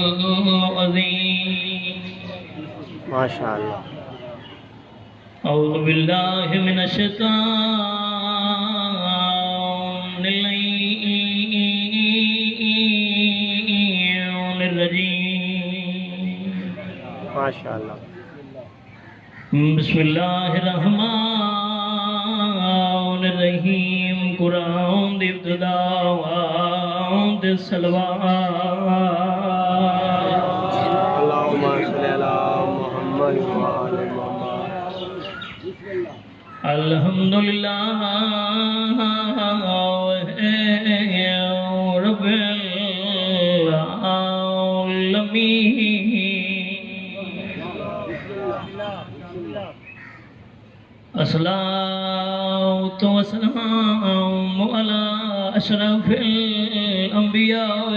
العظيم ما شاء الله. أعوذ بالله من الشيطان الرجيم ما شاء الله. بسم الله الرحمن الرحيم قرآن دی ابتدا دے صلوات اللهم صل على محمد وآل محمد. الحمدللہ رب العالمین الصلاة والسلام على أشرف الأنبياء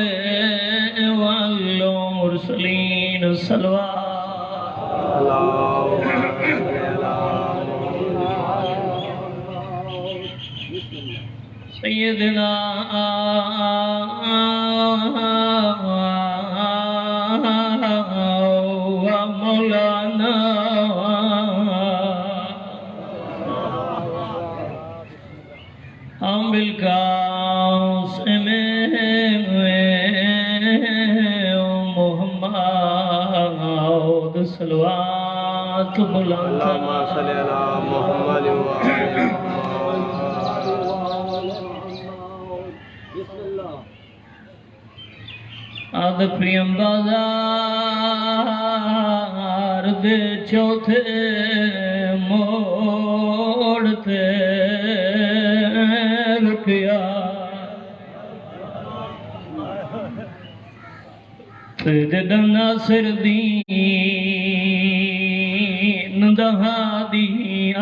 والمرسلين الصلوات اللهم صل على سيدنا ومولانا ہم بالقاسم محمد صلوات بلند اللهم صل على محمد وآل آد پریم بازار دے چوتھے موڑتے رکیا جدن ناصر دین دہادی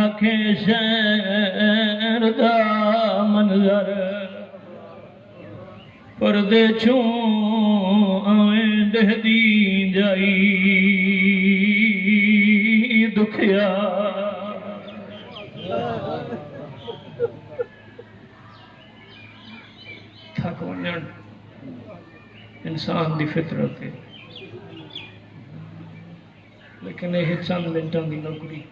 آنکھیں شہر دا منظر پردے چوں آئیں دہ دی جائی دکھیا تھک ونجن انسان دی فطرت ہے لیکن یہ چند منٹاں دی نوکری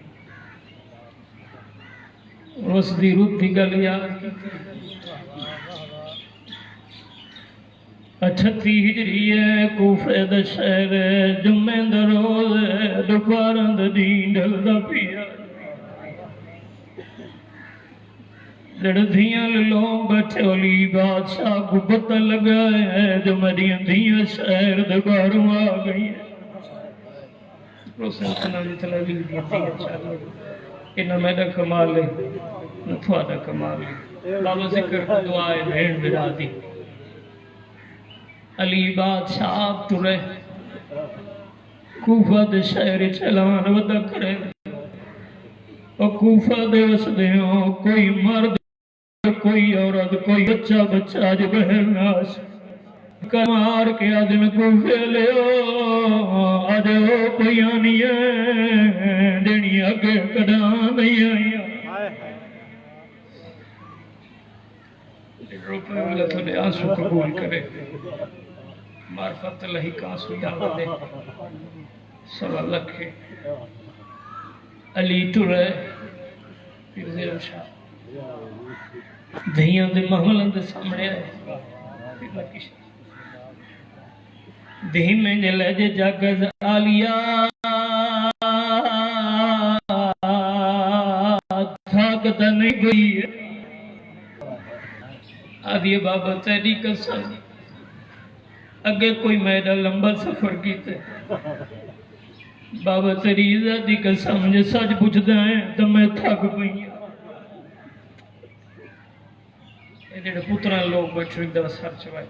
اس دی روح دی گل یاد کی 38 ہجری ہے کوفے دا شہر جمعے دا روز دوپہراں دا دین ڈھلدا پیا لڑدیاں لوگ بیٹھے علی بادشاہ کو پتہ لگا ہے جو میری اندھیاں شہر دے باہروں آ گئی ہے روسن کنا دی تلاویل دی اندھیاں چاہیے انہا میرا کمال ہے نہ تھوڑا کمال ہے بابا ذکر دعائے بھین برا دی علی بادشاہ ترے کوفہ دے شہر چلان ودا کرے اور کوفہ دے وسدیوں کوئی مرد کوئی عورت کوئی بچہ جو بہر ناس کمار کے آدم کوفے لے آج ہو کوئی آنی ہے دینی آگے قدام نہیں آئی روپے ملے تو نے آنسو قبول کرے معرفت اللہ کا آنسو یاد دے سوا لکھے علی ٹرے پھر زیر شاہ دھیاں دے محملن دے سامنے آئے پھر لکی شاہ دہی میں جلے جے جاگز آلیا تھاکتا نہیں گئی ہے آدھی بابا تیری قسم اگے کوئی میرا لمبا سفر کیتے بابا تیری عزت دی قسم جو سچ پوچھدا ہے تو میں تھک پئی ہوں جڑے پتراں لوگ بیٹھے ایک دفعہ سر چوائے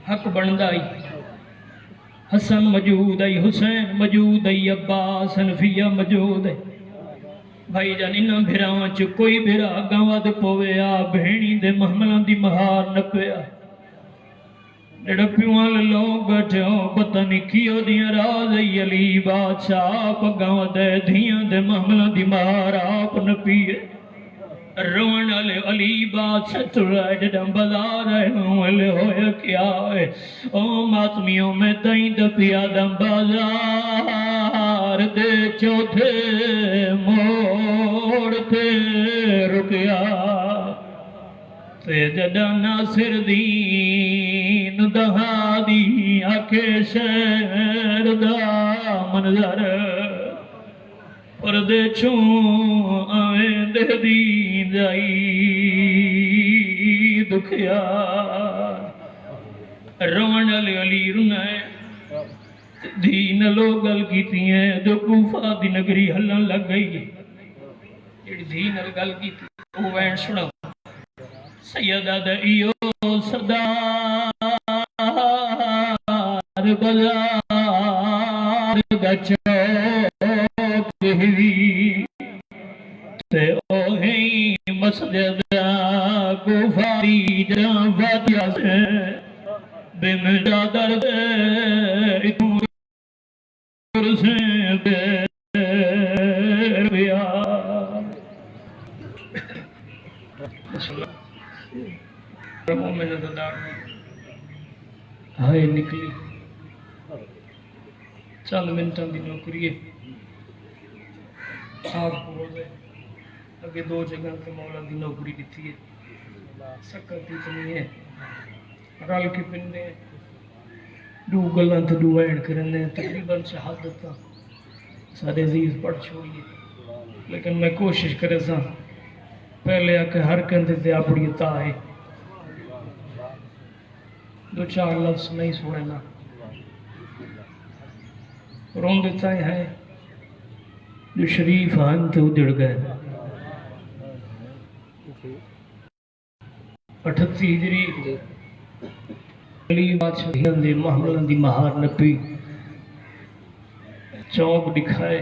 حق بندا آئی حسن موجود آئی حسین موجود آئی عباس حنفیہ موجود ہے بھائی جان انہاں بھراواں چ کوئی بھرا اگاں ود پوے آ بہنی دے محملاں دی مہار نپیا جڑا پیوان لوگ بیٹھے ہو پتہ نہیں کیوں دیاں راز علی بادشاہ آپ اگاں ودے دھیاں دے محملاں دی مہار آپ نپیے روان علی بادشاہ چرائے جدم بازار آئے ہوں ہویا کیا ہے او ماتمیوں میں دائیں دپیا دم بازار دے چوتھے موڑ تے رکیا تے جدہ ناصر دین دہادی آکے شہر دا منظر پردے چھوں آئیں دے دین جائی دکھیا روان علی رنائے دین لوگ گل کیتی ہیں جو کوفہ دی نگری ہلن لگ گئی جڑی دین گل کیتی وہ وین سڑا سیدہ دائیو صدار بزار گچوک ہوئی تے اوہی مسجد کوفاری جرام فاتحہ سے بے مجا درد اتور سے بیر بیا مومن ددار ہائے نکلی چند منٹاں دی نوکری ہے آپ کو روزے اگے دو جگہ کے مولا دی نوکری دیتی ہے سکت دی چنی ہے رال کے پندے دو گلان تو دو اینڈ کرنے تقریباً شہادتاں سارے عزیز پڑھ چھوڑیے لیکن میں کوشش کرے سا پہلے آکے ہر کندے تے اپڑی عطا ہے دو چار لفظ نہیں سوڑنا رون دیتا ہے جو شریف آن تے اجڑ گئے 38 ہجری علی بادشاہ دے محملن دی مہار نپی چوک دکھائے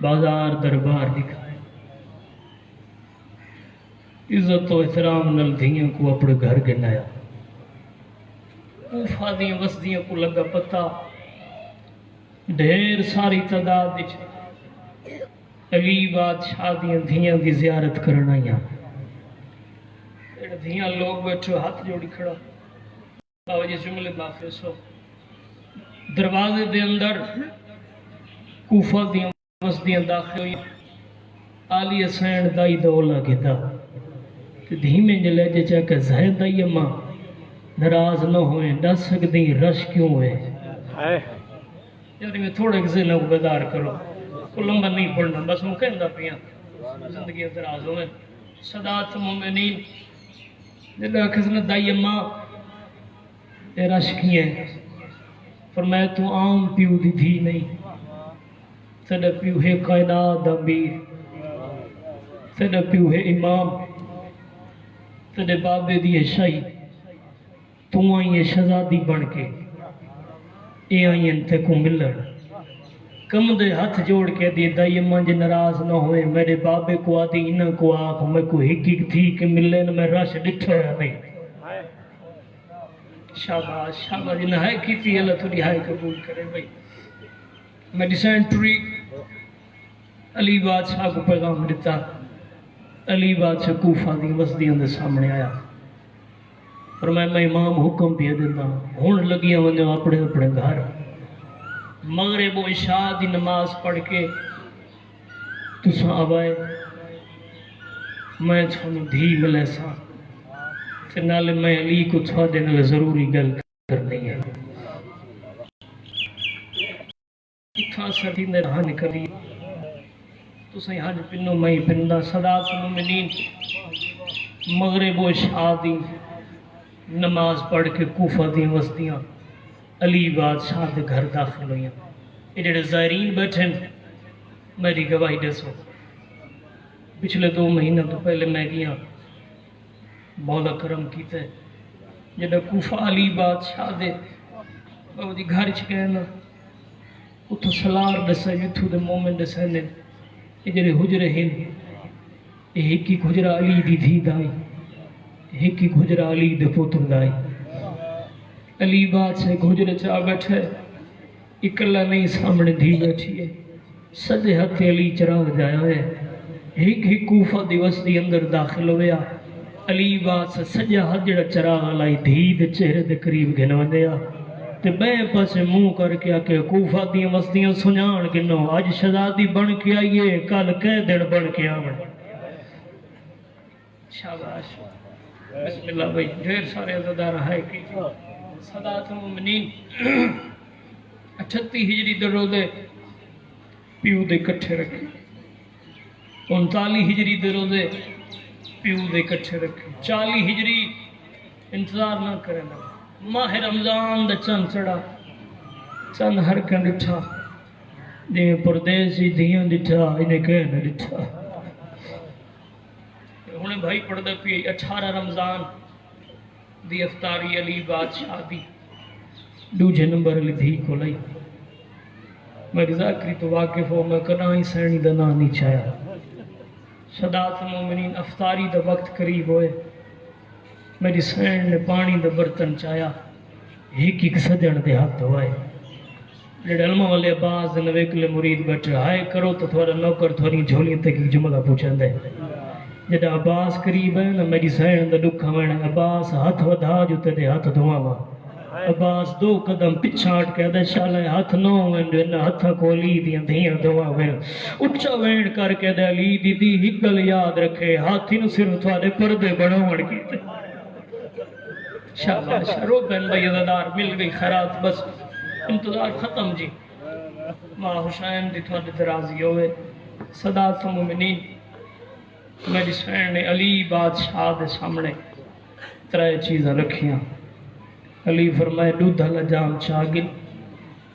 بازار دربار دکھائے عزت و احترام نل دھیاں کو اپنے گھر گنایا فادیاں وسدیاں کو لگا پتا ڈھیر ساری تعداد دیچ علی بادشاہ دیاں دھیاں دی زیارت کرنا یا دھیاں لوگ بیٹھو ہاتھ جوڑی کھڑا باوجہ جس جملے بافیس ہو دروازے دے اندر کوفہ دیاں وسدیاں داخل ہوئی آلی حسین دائی دولا گتا کہ دھیمیں جلے جے چاکہ زہد دائی اماں نراز نہ ہوئیں ڈس سکتی رش کیوں ہوئے یعنی میں تھوڑے کسی لوگ بیدار کرو کو لمبا نہیں پڑھنا بس وہ کہندہ پیا زندگی اعتراض ہوئے صدات مومنین جلے کسنت دائی اماں اے رش کیے فرمایا تو عام پیو دی دھی نہیں سڈا پیو ہے کائنات امیر سڈا پیو ہے امام سڈے بابے دی ہے شاہی تو آئیں شہزادی بن کے اے آئیں تے کو ملن کم دے ہاتھ جوڑ کے دی دائی اماں جے ناراض نہ ہوئے میرے بابے کو آدھی انہ کو آکھ میں کو ہکی تھی کہ ملن میں رش ڈٹھو یا نہیں شاباش شاباش جنہ ہے کی تھی اللہ تھوڑی ہائے قبول کرے بھائی میڈیسینٹری علی بادشاہ کو پیغام دیتا علی بادشاہ کوفہ دی وسدیاں دے سامنے آیا اور میں امام حکم پہ دیتا ہون لگیاں ونجا اپنے اپنے گھر مغرب و عشاء دی نماز پڑھ کے تساں آوائے میں چھوڑوں دھی ملے سا تے نالے میں علی کو چھوڑ دینے ضروری گل کرنی ہے اتھا سردی نے رہا نکلی تو سہی حج پنو میں پندہ صدات مومنین مغرب و عشاء دی نماز پڑھ کے کوفہ دی وسدیاں علی بادشاہ دے گھر داخل ہوئیں یہ جڑے زائرین بیٹھیں میری گواہی دسو پچھلے 2 مہینہ تو پہلے میں گیا مولا کرم کیتے جڑا کوفہ علی بادشاہ دے بابا دی گھر چکے نا اتھو سلار دسے جتھو دے مومن دسے نے یہ جڑے حجرے ہیں یہ ہکی حجرہ علی دی دھی دائی ہکی حجرہ علی دے پوتر دائی علی بادشاہ حجرے چاہ بیٹھے اکلا نہیں سامنے دھی بیٹھی ہے سجے ہتھ علی چراغ جایا ہے ایک ہی کوفہ دی وسطی اندر داخل ہویا علی بات سے سجا ہاتھ جڑا چراغ لائی دھی دے چہرے دے قریب گھن وندیا تے بے پاسے منہ کر کے کہ کوفہ دی وسطیاں سنجان گنو اج شہزادی بن کے آئیے کل کہہ دن بن کے آون شاباش بسم اللہ بھائی ڈھیر سارے عزادار ہے کہ سادات مومنین 38 ہجری دے روزے پیو دے کٹھے رکھے 39 ہجری دے روزے پیو دے کٹھے رکھے 40 ہجری انتظار نہ کرے نا ماہ رمضان دا چند چڑھا چند ہر کن ڈٹھا جی پردیسی دیاں ڈٹھا انہیں کہنا ڈٹھا انہیں بھائی پڑھ دے پی 18 رمضان دی افطاری علی بادشاہ دی دوجہ نمبر علی دھی کو لئی میری ذاکری تو واقف ہو میں کنائی سینی دنا نہیں چاہیا سادات مومنین افطاری دا وقت قریب ہوئے میری سین نے پانی دا برتن چاہیا ایک ایک سجن دے ہاتھ ہوئے جڑے علمہ والے عباس دے نویکلے مرید بیٹھے آئے کرو تو تھوڑا نوکر تھوڑی جھولی تک ایک جملہ پوچھن دے جڑا عباس قریب ہے نا میری سین دا دکھا میں عباس ہاتھ ودھا جو تے دے ہاتھ دھواں ماں عباس 2 قدم پچھاٹ کے دے شالے ہاتھ نو وین ہتھا کو علی دیاں دھیاں دعا وین اچھا وین کر کے دے علی دی دی ایک گل یاد رکھے ہاتھی نو صرف تھوڑے پردے بناون کیتے شاباش رو بن بھائی عزادار مل گئی خیرات بس انتظار ختم جی ماں حسین دی تھوڑے درازی ہوئے سادات مومنین میری سین نے علی بادشاہ دے سامنے 3 چیزاں رکھیاں علی فرمائے دودھ حل جام چاگل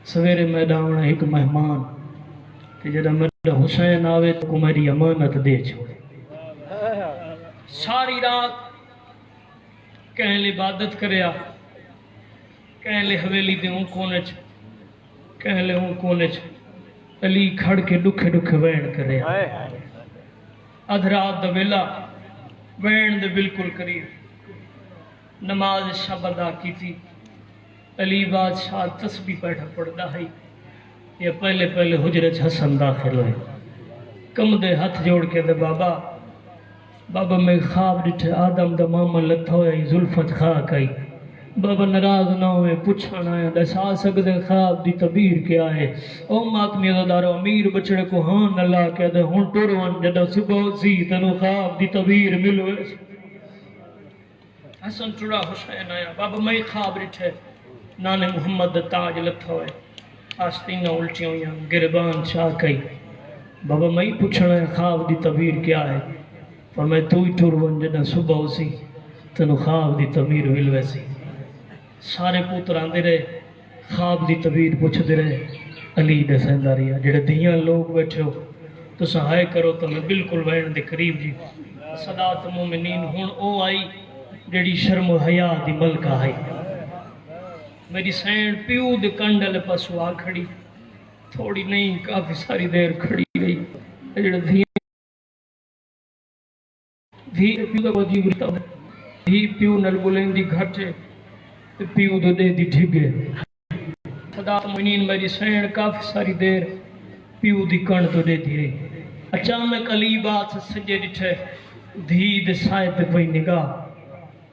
سویرے میدان ایک مہمان کہ جدہ میرا حسین آوے تو کو میری امانت دے چھوڑے ساری رات کہیں لے عبادت کریا کہیں لے حویلی دے ہوں کونچ کہیں لے ہوں کونچ علی کھڑ کے دکھے دکھے وین کریا ادھرات دا ویلا وین دے بالکل قریب نماز شب ادا کی تھی علی بادشاہ تسبیح بیٹھا پڑھتا ہے یہ پہلے پہلے حجرت حسن داخل ہوئے کم دے ہاتھ جوڑ کے دے بابا میں خواب ڈٹھے آدم دا ماما لتھا ہوئے زلفت خاک آئی بابا نراز نہ ہوئے پوچھانا ہے دسا سکتے خواب دی تعبیر کیا ہے او ماتمی عزادارو امیر بچڑے کو ہاں اللہ کہہ دے ہون ٹوروان جدہ صبح سی تنو خواب دی تعبیر ملوے حسن ٹوڑا حسین آیا بابا میں خواب ڈٹھے نانے محمد دا تاج لتھا ہوئے آستینہ الٹیوں یا گربان چاک آئی بابا میں پوچھنا ہے خواب دی تعبیر کیا ہے فرمائے تو ہی ٹوروان جدہ صبح سی تنو خواب دی تعبیر ملوے سی سارے پوتر آندے رہے خواب دی تعبیر پوچھ دے رہے علی دے سینداریا جڑے دیاں لوگ بیٹھے ہو تو سہائے کرو تو میں بالکل وین دے قریب جی سادات مومنین ہون او آئی جڑی شرم و حیا دی ملکہ آئی میری سین پیو دے کنڈل پسو آ کھڑی تھوڑی نہیں کافی ساری دیر کھڑی گئی جڑے دیاں پیو دا وجیب رہتا ہے پیو نل بلین دی گھٹے پیو دو دے دی ڈھگے سادات مومنین میری سین کافی ساری دیر پیو دی کن تو دے دی رہی اچانک علی بات سے سجے ڈٹھے دھی دے سائے پہ پئی نگاہ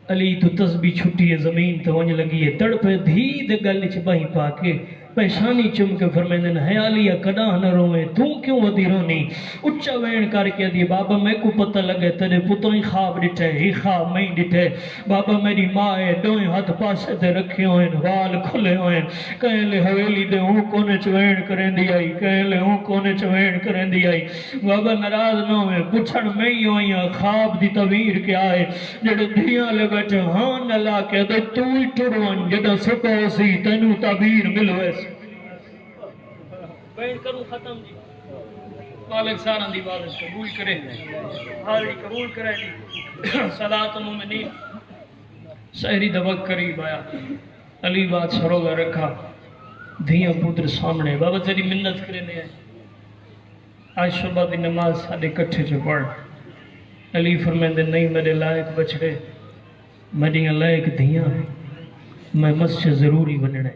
علی تو تسبیح چھٹی ہے زمین تو ونج لگی ہے تڑپے دھی دے گل چ بہی پا کے پیشانی چم کے فرمیندن حیالیا کدا نہ روئے تو کیوں ودی رونی اچھا وین کر کے دی بابا میں کو پتہ لگے تیرے پتر ہی خواب ڈٹھے ہی خواب میں ڈٹھے بابا میری ماں ہے دوئیں ہاتھ پاسے دے رکھے ہوئے وال کھلے ہوئے کہیں لے حویلی دے ہوں کونے چوین کریں دی آئی کہیں لے ہوں کونے چوین کریں دی آئی بابا نراز نہ ہوئے پوچھن میں ہی ہوئی خواب دی تعبیر کیا ہے جڑے دھیاں لے بیٹھے ہاں نلا کے دے تو ہی ٹروان جدہ سکو سی تینو تعبیر ملوے بین کروں ختم جی مالک سارن دی بات قبول کرے حالی قبول کرے جی سادات مومنین سحری دا وقت قریب آیا علی بات سروگا رکھا دھیاں پتر سامنے بابا تیری منت کرنے آئے آج صبح دی نماز سادے کٹھے جو پڑھ علی فرمیندے نہیں میرے لائق بچڑے میری لائق دھیاں میں مسجد ضروری بننے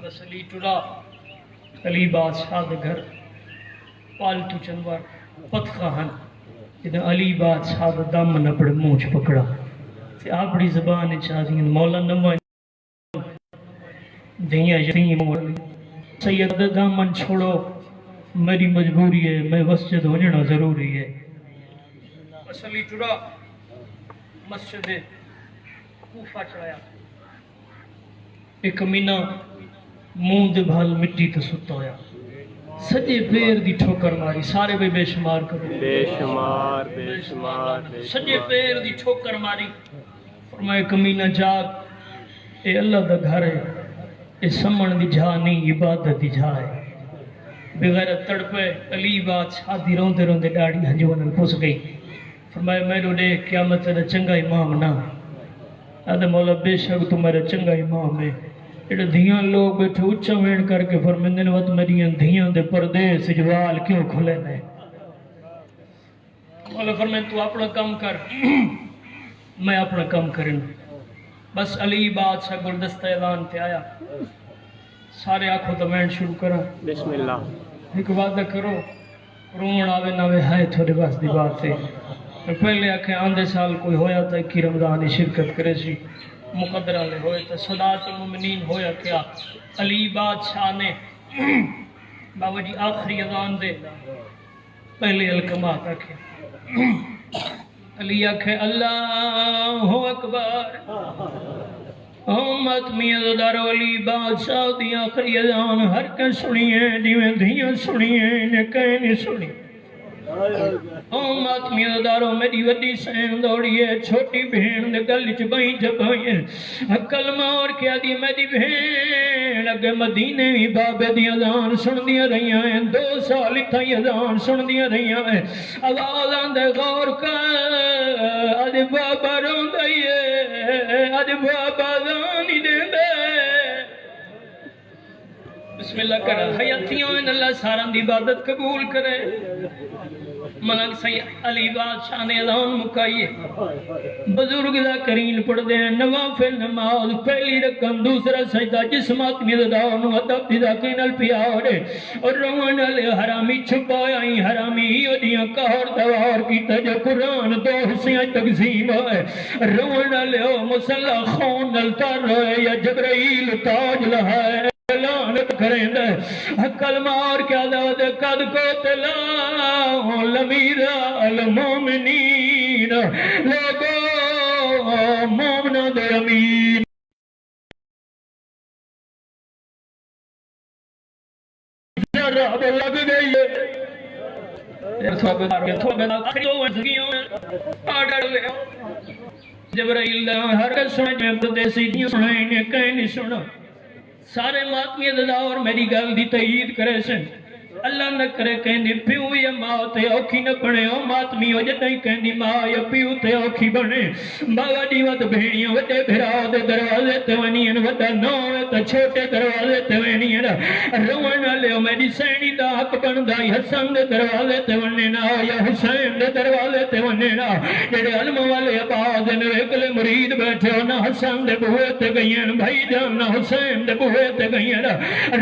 بس علی ٹرا علی بادشاہ دے گھر پالتو جانور پتخان جدہ علی بادشاہ دا دم نپڑ مونچ پکڑا تے اپنی زبان چاہدیں مولا نمان دھیاں یتیم مولی سید دا دامن چھوڑو میری مجبوری ہے میں مسجد ہونا ضروری ہے اصلی ٹڑا مسجد کوفہ چڑھایا ایک کمینہ موند بھال مٹی تے ستا ہویا سجے پیر دی ٹھوکر ماری سارے بے شمار کرو بے شمار بے شمار بے سجے شمار پیر دی ٹھوکر ماری فرمائے کمینہ جاگ اے اللہ دا گھر ہے اے سمن دی جھا نہیں عبادت دی جھا ہے بغیرت تڑپے علی بادشاہ دی روندے روندے ڈاڑی ہنجوانن پھس گئی فرمائے میرے دے قیامت دا چنگا امام نہ آدھے مولا بے شک تو میرا چنگا امام ہے ایڈے دھیاں لوگ بیٹھے اچھا وین کر کے فرمندن وقت میری دھیاں دے پردے سجوال کیوں کھلے نے مولا فرمائے تو اپنا کام کر میں اپنا کام کریں بس علی بادشاہ گلدستہ اعلان پہ آیا سارے آنکھوں تو وین شروع کرا بسم اللہ ایک وعدہ کرو رون آوے ناوے ہائے تھوڑے باس دی بات ہے پہلے آکھے آندھے سال کوئی ہویا تھا کی رمضانی شرکت کرے سی مقدرہ لے ہوئے تھا صدات المؤمنین ہویا کیا علی بادشاہ نے بابا جی آخری اذان دے پہلے الکمات آکھے علی آکھے اللہ اکبر امت میاں علی بادشاہ دی آخری اذان ہر کے سنیے دیویں دھیاں سنیے نکے نہیں سنی امت میاں دارو میری وڈی سین دوڑی ہے چھوٹی بہن دے گل چ بھائی جبائی کلمہ اور کیا دی میری بہن اگے مدینے بھی بابے دی اذان سن دیا رہیاں ہیں 2 سال تھائی اذان سن دیا رہیاں ہیں آواز آندے غور کر اج بابا روندا ہے اج بابا اذان ہی دیندا بسم اللہ کرا حیاتیوں اللہ سارا دی عبادت قبول کرے ملک سید علی بادشاہ نے اذان مکائیے بزرگ ذاکرین پڑھ دے ہیں نوافل نماز پہلی رکن دوسرا سجدہ جسمات میں داؤن ادب دی ذاکرین الپیاڑے اور روان علی حرامی چھپایا ہی حرامی ہی دیاں کہر دوار کی تجھے قرآن 2 حصیاں تقسیم ہے روان علی مسلح خون نلتر ہے یا جبرائیل تاج لہائے اعلان کریں دے کلمہ اور کیا دے قد کو تلا لمیرا المومنین لوگو مومنہ دے امین رب لگ گئی جبرائیل ہر سنے دیسی دیوں سنائیں کہیں نہیں سنا سارے ماتمی ددا اور میری گل دی تائید کرے سن اللہ نہ کرے کہندی پیو یا ماں تے اوکھی نہ بنے او ماتمی ہو جتائی کہندی ماں یا پیو تے اوکھی بنے بابا جی ود بھیڑیاں وڈے بھرا دے دروازے تے ونین وڈا نو تے چھوٹے دروازے تے ونین روان لے میری سینی دا حق بندا حسن دے دروازے تے ونینا یا حسین دے دروازے تے ونینا جڑے علم والے آباد نے اگلے مرید بیٹھے نہ حسن دے بوئے تے گئین بھائی جان نہ حسین دے بوئے تے گئین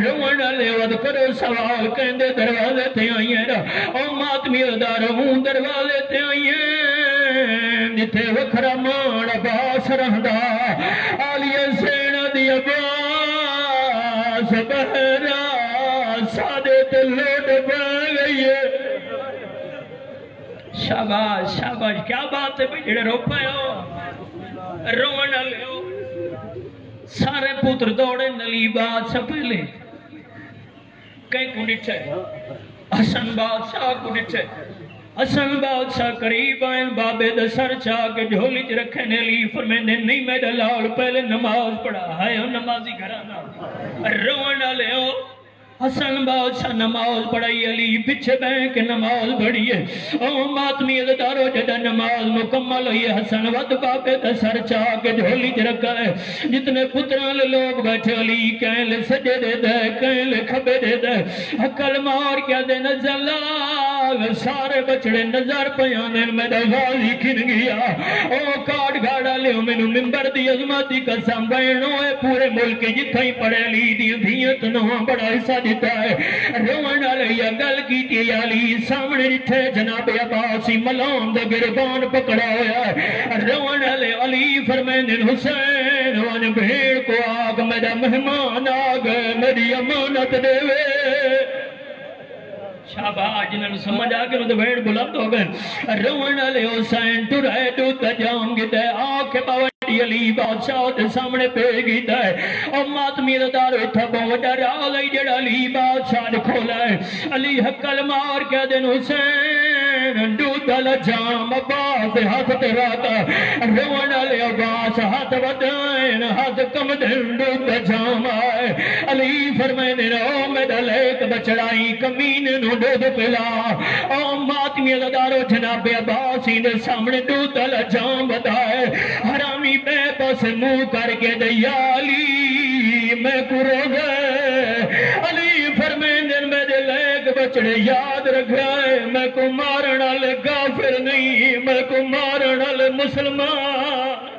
روان لے ود کرو سوال کہندے دروازے تے آئی ہیں او ماتمی داروں دروازے تے آئی ہیں جتے وکھرا مان عباس رہندا آلیہ سین دی عباس بہرا سادے تے لوٹ پہ گئی ہے شاباش شاباش کیا بات ہے جڑے رو پائے ہو رونا لے ہو سارے پتر دوڑے نلی بادشاہ پہلے کہیں کو نٹھے حسن بادشاہ کو نٹھے حسن بادشاہ قریب آئیں بابے دا سر چاہ کے جھولی چ رکھنے لی فرمیندے نہیں میرا لال پہلے نماز پڑھا ہے نمازی گھرانا رونا لے ہو حسن بادشاہ نماز پڑھائی علی پچھے بین کے نماز پڑھی ہے او ماتمی ادارو جدہ نماز مکمل ہوئی ہے حسن ود بابے دا سر چاہ کے جھولی چ رکھا ہے جتنے پتران لوگ بیٹھے علی کہیں لے سجے دے دے کہیں لے کھبے دے دے حقل مار کیا دے نزلہ نال سارے بچڑے نظر پیانے میرا غازی کھن گیا او کاٹ گاڑا لے مینوں ممبر دی عظمت دی قسم بینو اے پورے ملک جتھے ہی پڑھے لی دی دھیت نواں بڑا حصہ دیتا ہے روان والے یا گل کیتی علی سامنے جتھے جناب عباس ملام دا گربان پکڑا ہویا ہے روان والے علی فرمیندے حسین وان بھیڑ کو آگ میرا مہمان آگ میری امانت دے شاباش جنہوں نے سمجھ آگے انہوں نے بھیڑ بلند ہو گئے روان والے حسین ٹرائے دودھ جام گئے آکے باوٹی علی بادشاہ دے سامنے پیش گیتا ہے اور ماتمی دارو اتھا بہت راہ لئی جڑا علی بادشاہ نے کھولا ہے علی حقل مار کے دن حسین دودھ جام عباس ہاتھ تراتا روان والے عباس ہاتھ ودائن ہاتھ کم دن دودھ جام آئے علی فرمائے رہو میرا لیک بچڑائی کمین نو دودھ پلا او ماتمی دارو جناب عباسی نے سامنے دودھ جام بتائے حرامی بے پاس منہ کر کے دیا علی میں کو رو گئے علی فرمیندن میرے لیک بچڑے یاد رکھا ہے میں کو مارنا لے غافر نہیں میں کو مارنا لے مسلمان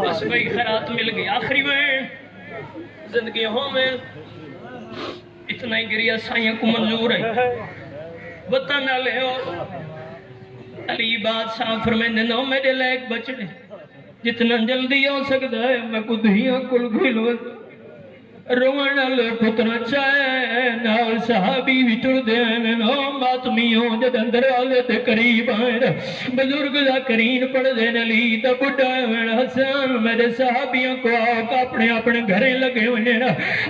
بس بھئی خیرات مل گئی آخری میں زندگی ہوں میں اتنا ہی گریہ سائیں کو منظور ہے وطن لے ہو علی بادشاہ فرمیندے نو میرے لیک بچڑے جتنا جلدی ہو سکتا ہے میں کو دھیاں کل گھلو روان لے پتر چاہے نال صحابی بھی ٹر دین نو ماتمیوں جد اندر والے تے قریب آئیں بزرگ ذاکرین پڑھ دین علی تا بڑھا ہے حسن میرے صحابیوں کو آقا اپنے اپنے گھریں لگے ہوئے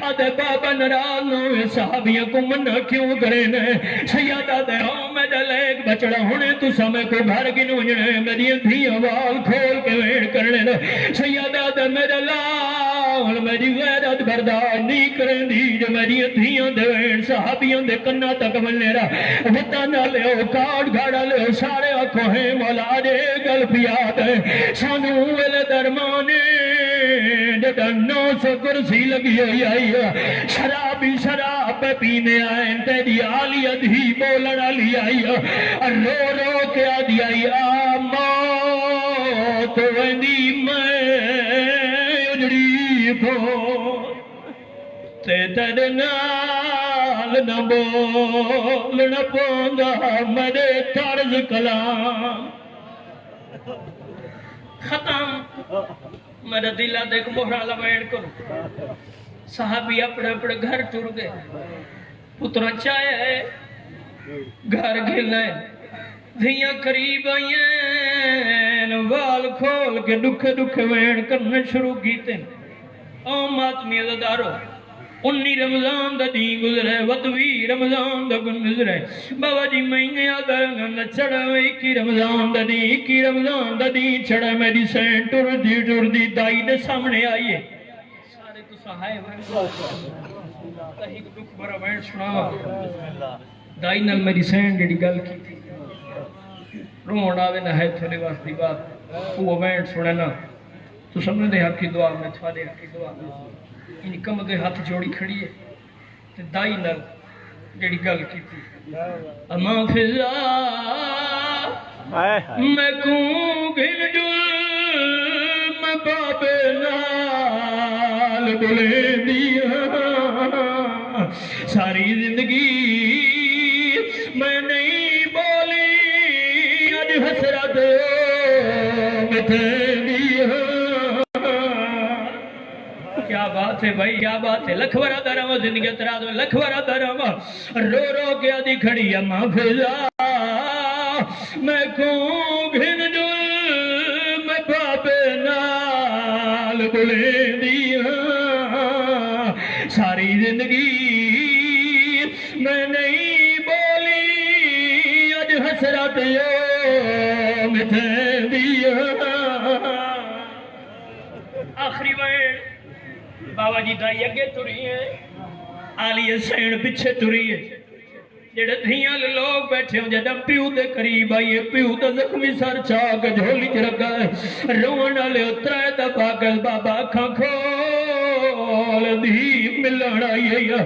آدھے بابا نراز نوے صحابیوں کو منع کیوں کریں سیادہ دے ہوں میرے لیک بچڑا ہونے تو سمے کو گھر گنو جنے میری دھی وال کھول کے ویڑ کرنے سیادہ دے میرے لاؤل میری غیرت بردار نہیں کریں دی جو میری دھیاں دوین صحابیاں دے کنہ تک ملنے رہا وطنہ لے ہو کاٹ گھاڑا لے ہو سارے آنکھوں ہیں مولا دے گل پیاد ہے سانو ویلے درمانے جدہ 900 کرسی لگی ہوئی آئی شرابی شراب پینے آئیں تیری آلی ادھی بولنا لی آئی رو رو کے آدھی آئی موت ویندی میں اجڑی کو تے تیرے نال نہ بولنا پوندا میرے طرز کلام ختم میرا دلہ دیکھ بہرا لبین کرو صحابی اپنے اپنے گھر ٹر گئے پترہ چاہے گھر گھلنے دھیاں قریب آئیں وال کھول کے دکھے دکھے وین کرنے شروع کیتے او ماتمی عزدارو 19 رمضان دا دین گزرے ودوی رمضان دا گن گزرے بابا جی مہینے آدھر گن چڑھا ہوئی 21 رمضان دا دین 21 رمضان دا دین چڑھا میری سین ٹر دی دائی دے سامنے آئیے سارے تو سہائے کہیں کو دکھ برا وین سنا دائی نال میری سین جڑی گل کی تھی رون آوے نہ ہے تھوڑے واسطی بات وہ وین سننا تو سمجھے دے حق کی دعا میں تھوڑے حق کی دعا انہی کم دے ہاتھ جوڑی کھڑی ہے تے دائی نال جڑی گل کی تھی اما فضا میں کوں گھن جل میں بابے نال بلے دیا ساری زندگی میں نہیں بولی اج حسرت میں دیا کیا بات ہے بھائی کیا بات ہے لکھورہ درم زندگی تراد میں لکھورہ درم رو رو کے آدھی کھڑی اما فضا میں کوں گھن جل میں بابے نال بلے دیا ساری زندگی میں نہیں بولی اج حسرت یوم تھے دیا آخری وین بابا جی دائی اگے تری ہے آلی سین پچھے تری ہے جڑے دھیاں لوگ بیٹھے ہوں جڑا پیو دے قریب آئیے پیو دا زخمی سر چاک جھولی چ رکھا ہے رونا لے اترائے دا پاگل بابا کھاں کھو نال دی ملن آئی ہے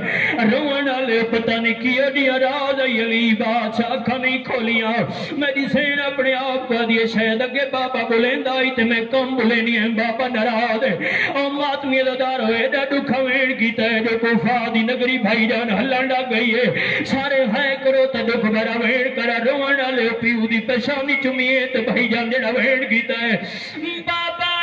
روان والے پتہ نہیں کی اڈیاں راز آئی علی بادشاہ اکھاں نہیں کھولیاں میری سین اپنے آپ کو دیے شاید اگے بابا بلیندا آئی تے میں کم بلینی ہے بابا ناراض ہے او ماتمی دار ہوئے دا دکھا وین کیتا ہے جو کوفہ دی نگری بھائی جان ہلن لگ گئی ہے سارے ہے کرو تا دکھ بھرا وین کرا روان والے پیو دی پیشانی چمیے تے بھائی جان جڑا وین کیتا ہے بابا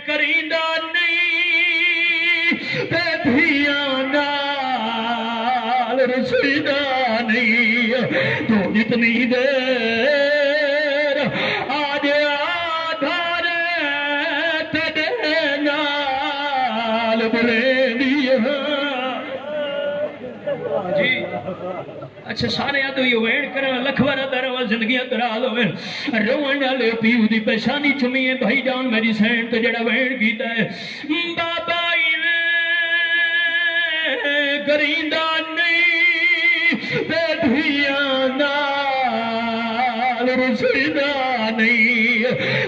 کریندا نہیں تے دھیاں نال رسیدہ نہیں تو جتنی دیر آج آدھار تیرے نال بلیندی جی اچھا سارے تو یہ وین کرنا لکھوارا دروا زندگیاں دراز ہوئے روان والے پیو دی پیشانی چمیے بھائی جان میری سین تو جڑا وین کیتا ہے بابا کریندا نہیں تے دھیاں نال رسیدہ نہیں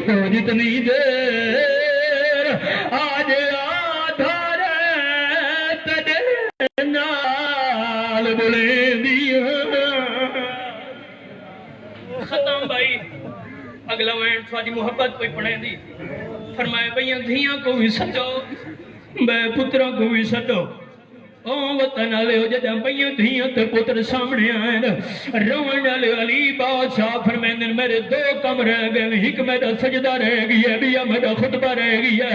تو جتنی دیر آج آدھار تیرے نال بلیندی ختم بھائی اگلا وین تھوڑی محبت کوئی پڑھیں دی فرمائے بھئیاں دھیاں کو بھی سجو بے پتروں کو بھی سجو او وطن آلے ہو جدہ بھئیاں دھیاں تے پتر سامنے آئے روان آلے علی بادشاہ فرمائن میرے دو کم رہ گئے ایک میرا سجدہ رہ گئی ہے بیا میرا خطبہ رہ گئی ہے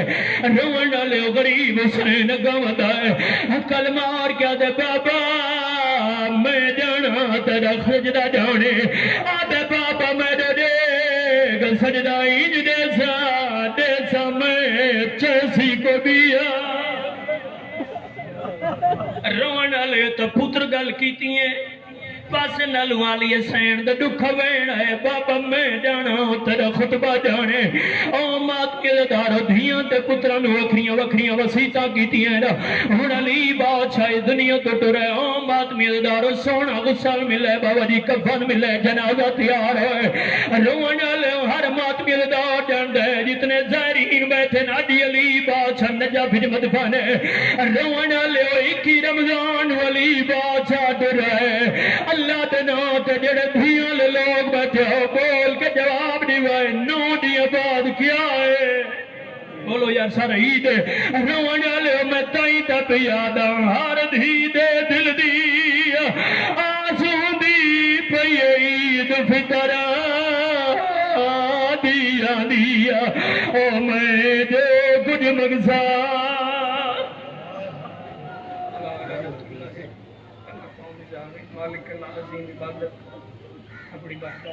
روان آلے غریب سنے نگا ہے کل مار کیا دے بابا میں جانا تیرا سجدہ جانے آدھے بابا میرے دے سجدہ ایج دیسا میں چیسی کو بیا روان والے تو پتر گل کیتی ہیں پاسے نالو والی سین دے دکھا وین ہے بابا میں جانا تیرا خطبہ جانے او مات کے دارو دھیاں تے پتران وکھریاں وسیطہ کیتی ہیں ہن علی بادشاہ دنیا تو ٹرے او مات میں دارو سونا غسل ملے بابا جی کفن ملے جنازہ تیار ہے روان والے ہر مات میں دار جان دے جتنے زائرین بیٹھے ناجی علی بادشاہ نجا بھج مدفن روان والے ایک ہی رمضان علی بادشاہ ڈرے اللہ دنات جڑے دھیاں لوگ بیٹھے ہو بول کے جواب دیوائے نو دیا بعد کیا ہے بولو یار سارا عید روان والے میں تائیں تک یادا ہر دھی دے دل دی آسوں دی پئی عید فطر دیا او میں جو کچھ مقصد مالک اللہ عظیم عبادت اپنی بات